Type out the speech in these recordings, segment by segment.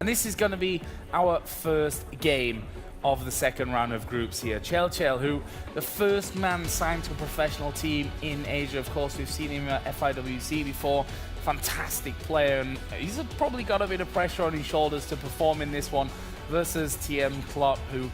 And this is going to be our first game of the second round of groups here. CHELCHEL, who the first man signed to a professional team in Asia. Of course, we've seen him at FIWC before. Fantastic player, and he's probably got a bit of pressure on his shoulders to perform in this one versus TMCLOT, who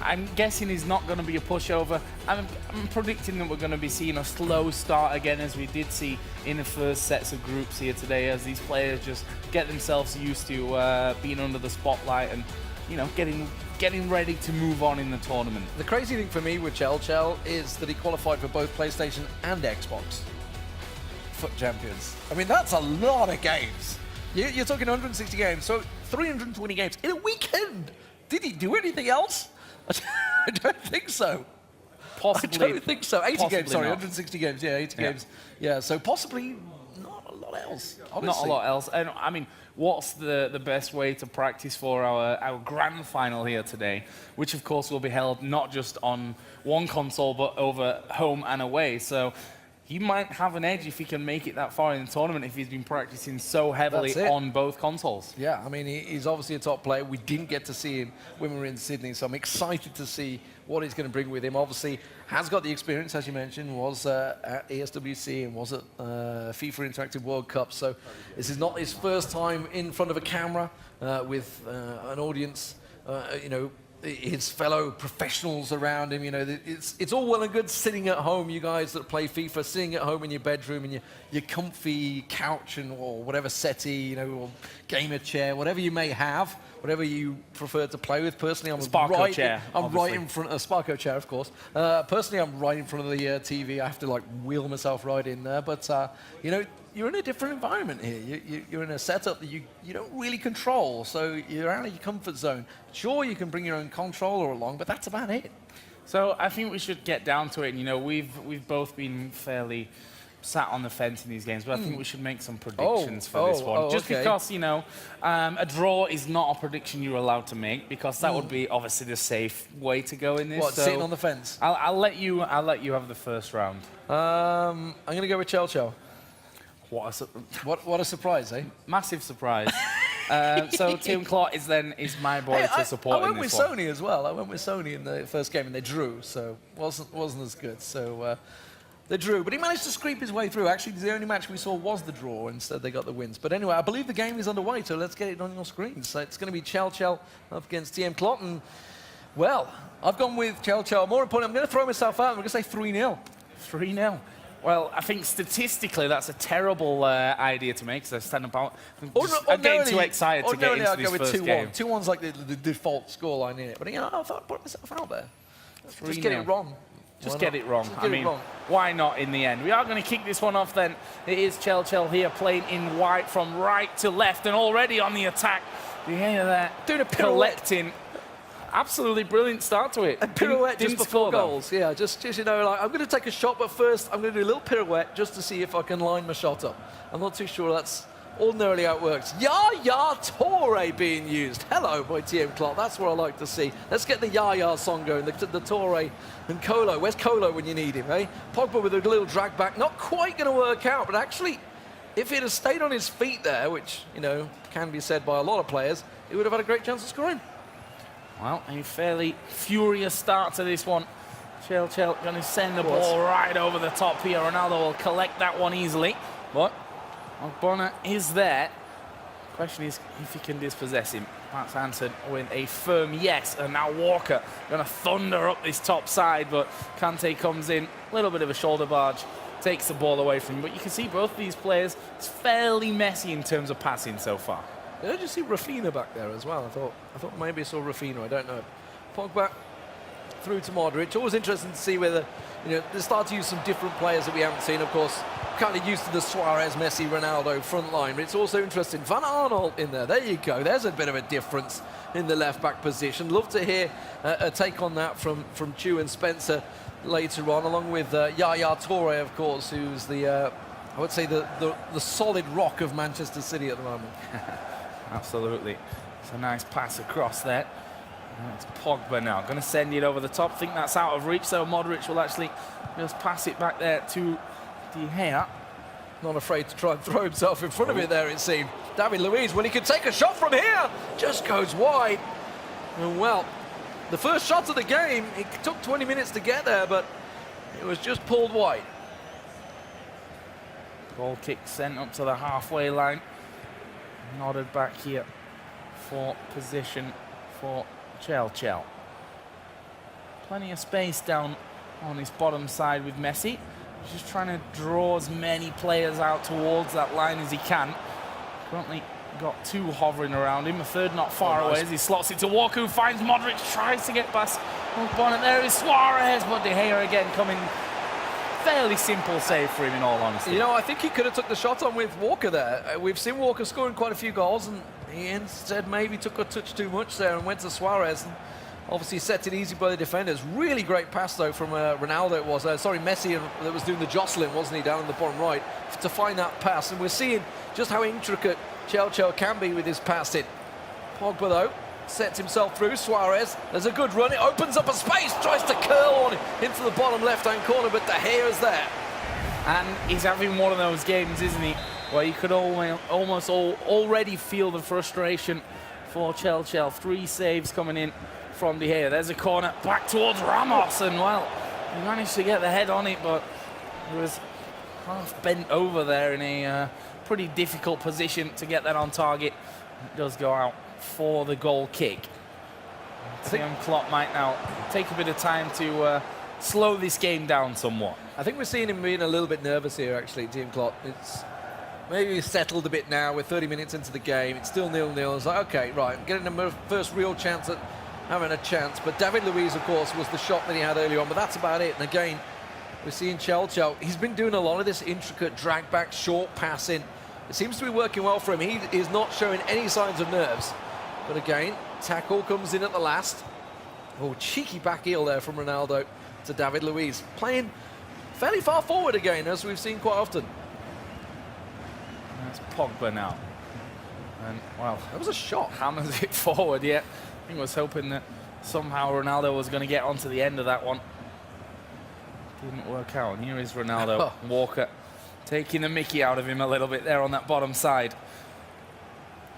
I'm guessing is not going to be a pushover. I'm predicting that we're going to be seeing a slow start again, as we did see in the first sets of groups here today, as these players just get themselves used to being under the spotlight and, you know, getting ready to move on in the tournament. The crazy thing for me with CHELCHEL is that he qualified for both PlayStation and Xbox FUT Champions. I mean, that's a lot of games. You're talking 160 games, so 320 games in a weekend. Did he do anything else? I don't think so. Possibly. I don't think so. 80 games, sorry, not. 160 games, yeah, 80 games. Yeah, so possibly not a lot else, honestly. Not a lot else. And I mean, what's the best way to practice for our grand final here today, which of course will be held not just on one console, but over home and away. So he might have an edge if he can make it that far in the tournament if he's been practicing so heavily on both consoles. Yeah, I mean, he's obviously a top player. We didn't get to see him when we were in Sydney, so I'm excited to see what he's going to bring with him. Obviously, has got the experience, as you mentioned, was at ESWC and was at FIFA Interactive World Cup. So this is not his first time in front of a camera with an audience, you know, his fellow professionals around him. You know, it's all well and good sitting at home, you guys that play FIFA, sitting at home in your bedroom in your comfy couch or whatever settee, you know, or gamer chair, whatever you may have, whatever you prefer to play with. Personally, I'm right in front of a Sparko chair, of course. Personally, I'm right in front of the TV. I have to like wheel myself right in there, but you know, you're in a different environment here. You're in a setup that you don't really control, so you're out of your comfort zone. Sure, you can bring your own controller along, but that's about it. So I think we should get down to it. And, you know, we've both been fairly sat on the fence in these games, but I think we should make some predictions for this one. Just because, you know, a draw is not a prediction you're allowed to make, because that would be obviously the safe way to go in this. What, so sitting on the fence? I'll let you have the first round. I'm going to go with CHELCHEL. What a surprise, eh? Massive surprise. So TMCLOT is my boy to support. I went with Sony as well. I went with Sony in the first game, and they drew, so wasn't as good. So they drew, but he managed to scrape his way through. Actually, the only match we saw was the draw. Instead, they got the wins. But anyway, I believe the game is underway, so let's get it on your screens. So it's going to be CHELCHEL up against TMCLOT, and well, I've gone with CHELCHEL. More importantly, I'm going to throw myself out. I'm going to say 3-0. 3-0. Well, I think statistically that's a terrible idea to make, because I stand about. I'm getting too excited to get into this first game. 2-1's like the default scoreline in it. But you know, I thought I'd put myself out there. Just get it wrong. Just get it wrong. I mean, why not in the end? We are going to kick this one off then. It is CHELCHEL here playing in white from right to left and already on the attack. You hear that? Doing a pirouette. Collecting. Absolutely brilliant start to it. A pirouette just before goals. Yeah, just you know, like, I'm going to take a shot, but first I'm going to do a little pirouette just to see if I can line my shot up. I'm not too sure that's ordinarily how it works. Yaya Toure being used. Hello, by TMCLOT. That's what I like to see. Let's get the Yaya song going. The Toure and Colo. Where's Colo when you need him, eh? Pogba with a little drag back. Not quite going to work out, but actually, if he'd have stayed on his feet there, which, you know, can be said by a lot of players, he would have had a great chance of scoring. Well, a fairly furious start to this one. CHELCHEL going to send the ball right over the top here. Ronaldo will collect that one easily, but Bonner is there. Question is if he can dispossess him. That's answered with a firm yes. And now Walker going to thunder up this top side, but Kante comes in. A little bit of a shoulder barge, takes the ball away from him. But you can see both of these players, it's fairly messy in terms of passing so far. Did I just see Rafinha back there as well? I thought maybe I saw Rafinha. I don't know. Pogba through to Modric. Always interesting to see whether, you know, they start to use some different players that we haven't seen. Of course, kind of used to the Suarez, Messi, Ronaldo front line. But it's also interesting. Van Arnold in there. There you go. There's a bit of a difference in the left-back position. Love to hear a take on that from Chu and Spencer later on, along with Yaya Toure, of course, who's the, I would say, the solid rock of Manchester City at the moment. Absolutely. It's a nice pass across there. And it's Pogba now. Going to send it over the top. Think that's out of reach, so Modric will actually just pass it back there to De Gea. Not afraid to try and throw himself in front of it there, it seemed. David Luiz, when he could take a shot from here, just goes wide. And well, the first shot of the game, it took 20 minutes to get there, but it was just pulled wide. Goal kick sent up to the halfway line. Nodded back here for position for CHELCHEL. Plenty of space down on his bottom side with Messi. He's just trying to draw as many players out towards that line as he can. Currently got two hovering around him, a third not far away as he slots it to Walker, who finds Modric, tries to get past Bonnet. There is Suarez, but De Gea again coming. Fairly simple save for him, in all honesty. You know, I think he could have took the shot on with Walker there. We've seen Walker scoring quite a few goals, and he instead maybe took a touch too much there and went to Suarez. And obviously set it easy by the defenders. Really great pass, though, from Ronaldo. It was, sorry, Messi that was doing the jostling, wasn't he, down in the bottom right, to find that pass. And we're seeing just how intricate CHELCHEL can be with his passing. Pogba, though, sets himself through. Suarez, there's a good run. It opens up a space, tries to curl on into the bottom left-hand corner, but De Gea is there. And he's having one of those games, isn't he, where you could almost already feel the frustration for CHELCHEL. 3 saves coming in from De Gea. There's a corner back towards Ramos, and well, he managed to get the head on it, but he was half bent over there in a pretty difficult position to get that on target. It does go out for the goal kick. TMCLOT might now take a bit of time to slow this game down somewhat. I think we're seeing him being a little bit nervous here, actually, TMCLOT. It's maybe settled a bit now. We're 30 minutes into the game. It's still 0-0. It's like, okay, right, I'm getting the first real chance at having a chance. But David Luiz, of course, was the shot that he had earlier on, but that's about it. And again, we're seeing CHELCHEL. He's been doing a lot of this intricate drag back, short passing. It seems to be working well for him. He is not showing any signs of nerves. But again, tackle comes in at the last. Oh, cheeky back heel there from Ronaldo to David Luiz. Playing fairly far forward again, as we've seen quite often. That's Pogba now. And, well, that was a shot. Hammers it forward, yeah. I think I was hoping that somehow Ronaldo was going to get onto the end of that one. Didn't work out. And here is Ronaldo. Walker taking the mickey out of him a little bit there on that bottom side.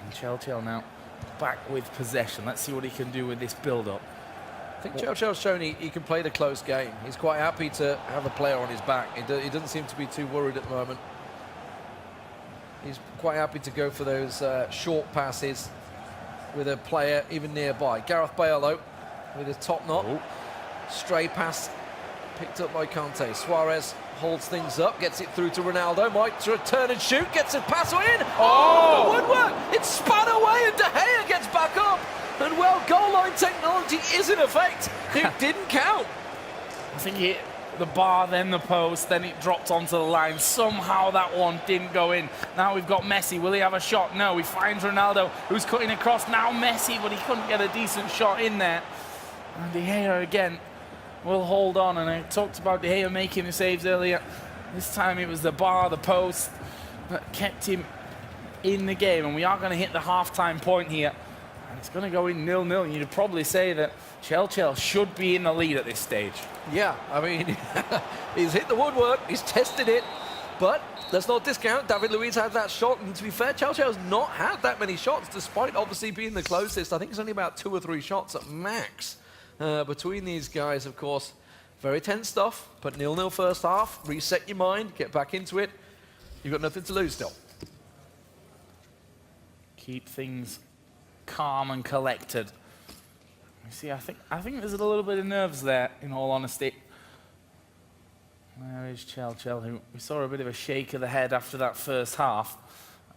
And CHELCHEL now back with possession. Let's see what he can do with this build-up. I think CHELCHEL's shown he can play the close game. He's quite happy to have a player on his back. He doesn't seem to be too worried at the moment. He's quite happy to go for those short passes with a player even nearby. Gareth Bale, though, with his top knot. Oh. Stray pass picked up by Kante. Suarez holds things up, gets it through to Ronaldo. Might turn and shoot, gets a pass in. Oh, the woodwork! It's spun away, and De Gea gets back up. And well, goal line technology is in effect. It didn't count. I think it the bar, then the post, then it dropped onto the line. Somehow that one didn't go in. Now we've got Messi. Will he have a shot? No. He finds Ronaldo, who's cutting across. Now Messi, but he couldn't get a decent shot in there. And De Gea again will hold on. And I talked about De Gea making the saves earlier. This time it was the bar, the post, that kept him in the game. And we are going to hit the half-time point here. And it's going to go in 0-0. You'd probably say that CHELCHEL should be in the lead at this stage. Yeah, I mean, he's hit the woodwork, he's tested it, but let's not discount David Luiz had that shot, and to be fair, CHELCHEL's not had that many shots, despite obviously being the closest. I think it's only about 2 or 3 shots at max between these guys, of course. Very tense stuff, but 0-0 first half, reset your mind, get back into it. You've got nothing to lose still. Keep things calm and collected. You see, I think there's a little bit of nerves there, in all honesty. There is CHELCHEL, who we saw a bit of a shake of the head after that first half.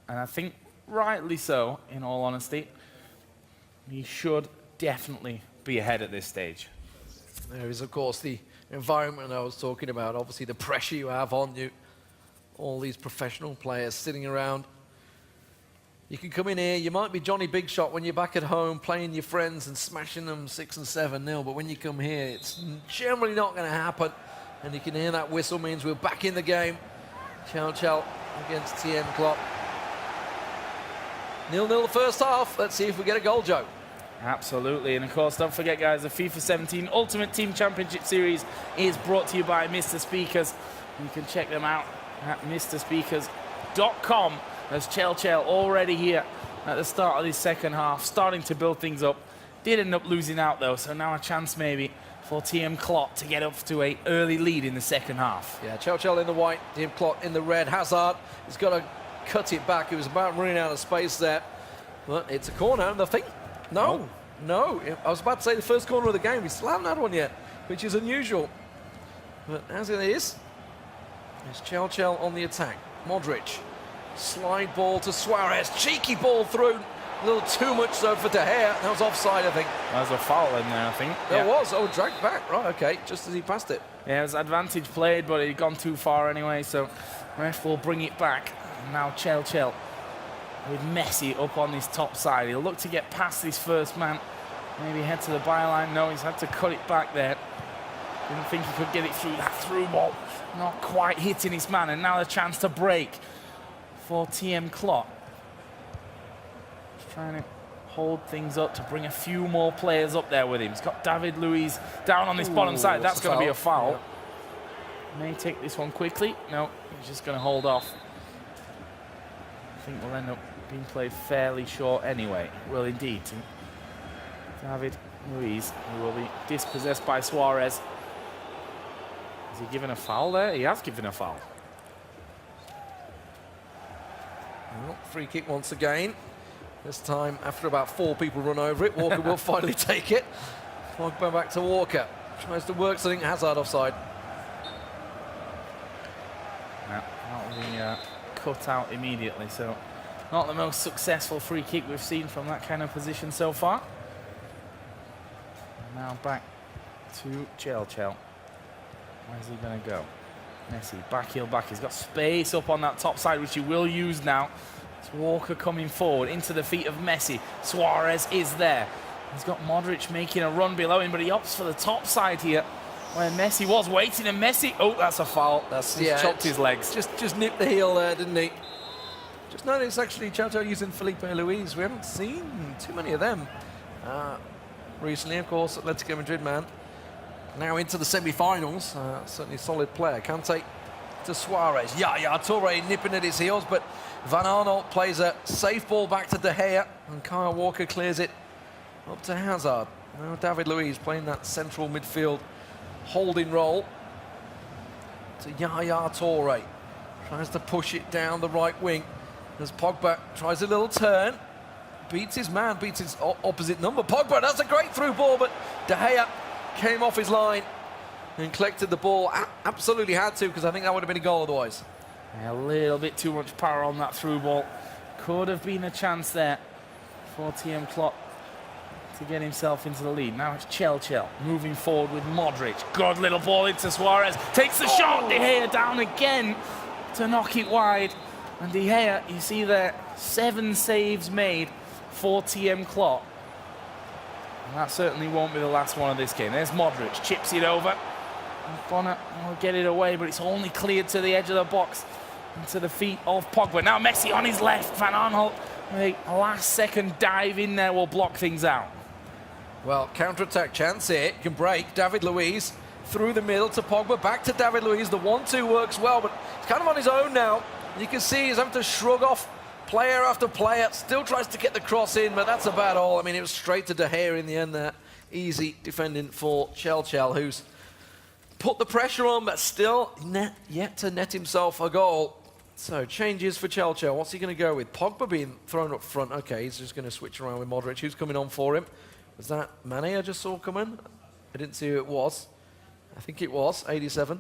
And I think rightly so, in all honesty. He should definitely be ahead at this stage. There is, of course, the environment I was talking about. Obviously, the pressure you have on you. All these professional players sitting around. You can come in here, you might be Johnny Big Shot when you're back at home playing your friends and smashing them 6 and 7-0, but when you come here, it's generally not going to happen. And you can hear that whistle means we're back in the game. CHELCHEL against TMCLOT. 0-0 the first half. Let's see if we get a goal, Joe. Absolutely, and of course, don't forget, guys, the FIFA 17 Ultimate Team Championship Series is brought to you by Mr. Speakers. You can check them out at mrspeakers.com. as CHELCHEL already here at the start of this second half, starting to build things up. Did end up losing out though, so now a chance maybe for TMCLOT to get up to an early lead in the second half. Yeah, CHELCHEL in the white, TMCLOT in the red. Hazard has got to cut it back. He was about running out of space there. But it's a corner, and I think, no. I was about to say the first corner of the game. We still haven't had one yet, which is unusual. But as it is, it's CHELCHEL on the attack. Modric, slide ball to Suarez. Cheeky ball through. A little too much so for De Gea. That was offside, I think. That was a foul in there, I think. There was. Oh, dragged back. Right, okay. Just as he passed it. Yeah, it was advantage played, but he'd gone too far anyway, so ref will bring it back. And now CHELCHEL with Messi up on this top side. He'll look to get past this first man. Maybe head to the byline. No, he's had to cut it back there. Didn't think he could get it through that through ball. Not quite hitting his man, and now a chance to break for TMCLOT. Trying to hold things up to bring a few more players up there with him. He's got David Luiz down on this bottom side. That's going to be a foul. Yeah. May take this one quickly. No, he's just going to hold off. I think we'll end up being played fairly short anyway. Will indeed. David Luiz, who will be dispossessed by Suarez. Has he given a foul there? He has given a foul. Well, free kick once again. This time, after about 4 people run over it, Walker will finally take it. Pogba back to Walker. Tries to work something. Hazard offside. Yeah, that will be cut out immediately. So, not the most successful free kick we've seen from that kind of position so far. Now back to CHELCHEL. Where's he going to go? Messi, back heel back. He's got space up on that top side, which he will use now. It's Walker coming forward into the feet of Messi. Suarez is there. He's got Modric making a run below him, but he opts for the top side here, where Messi was waiting, and Messi, oh, that's a foul. He's chopped his legs. Just nipped the heel there, didn't he? Just noticed actually CHELCHEL using Felipe Luiz. We haven't seen too many of them recently, of course. Atletico Madrid man. Now into the semi-finals. Certainly a solid player. Kante to Suarez. Yaya Toure nipping at his heels, but Van Aanholt plays a safe ball back to De Gea, and Kyle Walker clears it up to Hazard. Now David Luiz playing that central midfield holding role to Yaya Toure. Tries to push it down the right wing as Pogba tries a little turn. Beats his man, beats his opposite number. Pogba, that's a great through ball, but De Gea came off his line and collected the ball. Absolutely had to, because I think that would have been a goal otherwise. Yeah, a little bit too much power on that through ball. Could have been a chance there for TMCLOT to get himself into the lead. Now it's CHELCHEL moving forward with Modric. Good little ball into Suarez. Takes the shot. De Gea down again to knock it wide. And De Gea, you see there, 7 saves made for TMCLOT. And that certainly won't be the last one of this game. There's Modric, chips it over. Bonner will get it away, but it's only cleared to the edge of the box, into the feet of Pogba. Now Messi on his left. Van Aanholt with a last-second dive in there will block things out. Well, counter-attack chance here. Can break. David Luiz through the middle to Pogba. Back to David Luiz. The 1-2 works well, but he's kind of on his own now. You can see he's having to shrug off player after player. Still tries to get the cross in, but that's about all. I mean, it was straight to De Gea in the end there. Easy defending for CHELCHEL, who's put the pressure on, but still yet to net himself a goal. So, changes for CHELCHEL. What's he going to go with? Pogba being thrown up front. Okay, he's just going to switch around with Modric. Who's coming on for him? Was that Mane I just saw coming? I didn't see who it was. I think it was, 87.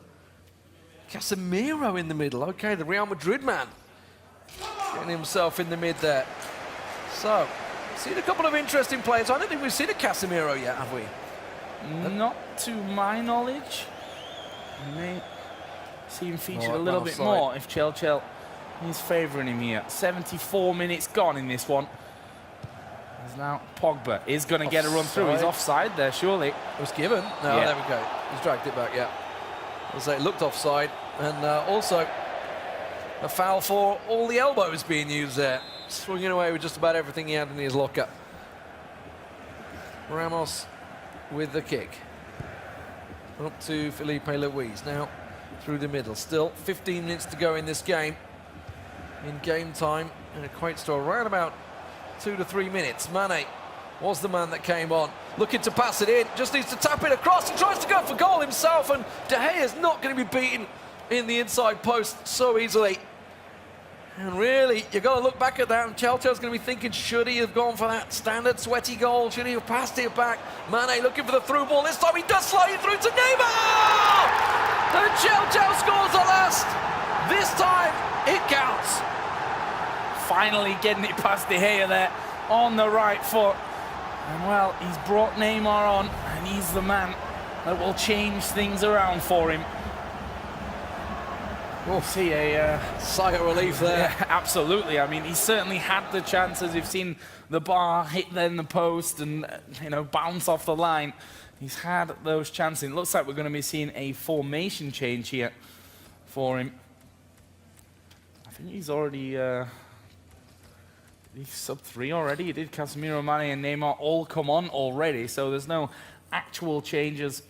Casemiro in the middle. Okay, the Real Madrid man. Getting himself in the mid there. So, seen a couple of interesting players. I don't think we've seen a Casemiro yet, have we? Not to my knowledge. You may see him featured a little bit more if CHELCHEL is favouring him here. 74 minutes gone in this one. As now Pogba is going to get a run through. He's offside there, surely. It was given. No, yeah. There we go. He's dragged it back, yeah. I'll say it looked offside. And also a foul for all the elbows being used there. Swinging away with just about everything he had in his locker. Ramos with the kick. Up to Felipe Luiz. Now through the middle. Still 15 minutes to go in this game. in game time, and it equates to around about 2 to 3 minutes. Mane was the man that came on, looking to pass it in, just needs to tap it across. He tries to go for goal himself, and De Gea is not going to be beaten in the inside post so easily. And really, you've got to look back at that, and Chelchel's going to be thinking, should he have gone for that standard sweaty goal? Should he have passed it back? Mane looking for the through ball. This time he does slide it through to Neymar! And Chelchel scores the last. This time, it counts. Finally getting it past De Gea there on the right foot. And well, he's brought Neymar on, and he's the man that will change things around for him. We'll see a sigh of relief there. Yeah, absolutely. I mean, he certainly had the chances. You've seen the bar hit then the post and bounce off the line. He's had those chances. It looks like we're going to be seeing a formation change here for him. I think he's already he's sub 3 already. He did Casemiro, Mane, and Neymar all come on already, so there's no actual changes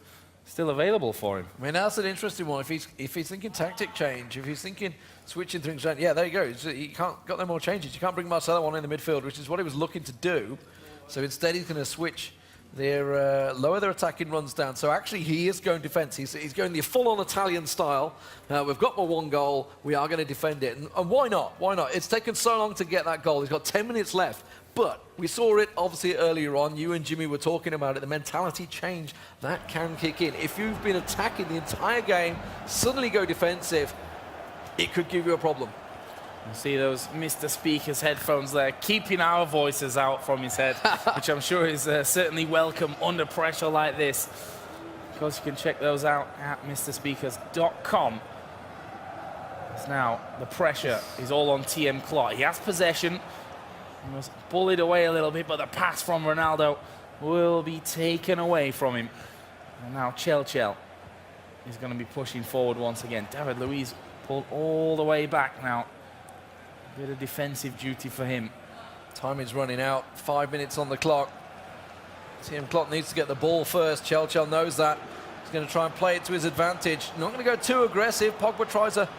still available for him. I mean, that's an interesting one. If he's thinking tactic change, if he's thinking switching things around, yeah, there you go. He got no more changes. You can't bring Marcelo on in the midfield, which is what he was looking to do. So instead, he's going to switch their lower their attacking runs down. So actually, he is going defence. He's going the full-on Italian style. We've got my one goal. We are going to defend it, and why not? Why not? It's taken so long to get that goal. He's got 10 minutes left. But we saw it obviously earlier on. You and Jimmy were talking about it. The mentality change that can kick in. If you've been attacking the entire game, suddenly go defensive, it could give you a problem. You see those Mr. Speaker's headphones there, keeping our voices out from his head, which I'm sure is certainly welcome under pressure like this. Of course, you can check those out at mrspeakers.com. Now, the pressure is all on TMCLOT. He has possession. He was bullied away a little bit, but the pass from Ronaldo will be taken away from him. And now CHELCHEL is going to be pushing forward once again. David Luiz pulled all the way back now. A bit of defensive duty for him. Time is running out. 5 minutes on the clock. TMCLOT needs to get the ball first. CHELCHEL knows that. He's going to try and play it to his advantage. Not going to go too aggressive. Pogba tries a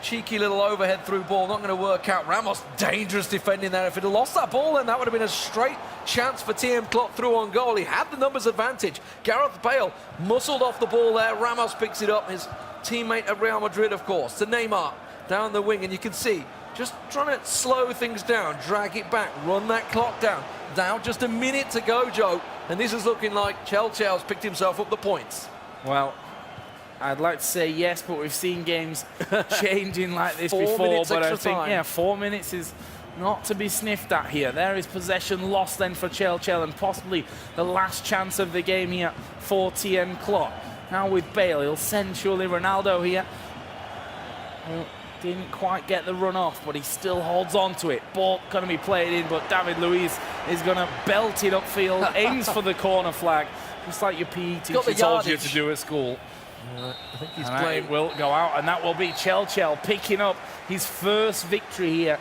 cheeky little overhead through ball, not going to work out. Ramos, dangerous defending there. If he'd have lost that ball, then that would have been a straight chance for TMCLOT through on goal. He had the numbers advantage. Gareth Bale muscled off the ball there. Ramos picks it up. His teammate at Real Madrid, of course, to Neymar down the wing, and you can see just trying to slow things down, drag it back, run that clock down. Now just a minute to go, Joe, and this is looking like CHELCHEL's picked himself up the points. Well, I'd like to say yes, but we've seen games changing like this 4 before. minutes But I extra think, time. yeah, 4 minutes is not to be sniffed at here. There is possession lost then for CHELCHEL, and possibly the last chance of the game here for TMCLOT. Now with Bale, he'll send surely Ronaldo here. Who didn't quite get the run off, but he still holds on to it. Ball going to be played in, but David Luiz is going to belt it upfield, aims for the corner flag, just like your PE teacher told you to do at school. I think he's And playing. it will go out, and that will be CHELCHEL picking up his first victory here.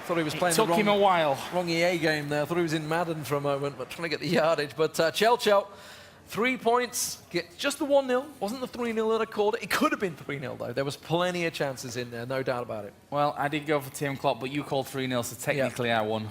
Thought he was It playing took the him a while. wrong EA game there. Thought he was in Madden for a moment, but trying to get the yardage. But CHELCHEL, 3 points, get just the 1-0. Wasn't the 3-0 that I called it. It could have been 3-0 though. There was plenty of chances in there, no doubt about it. Well, I did go for TMCLOT, but you called 3-0, so technically I won.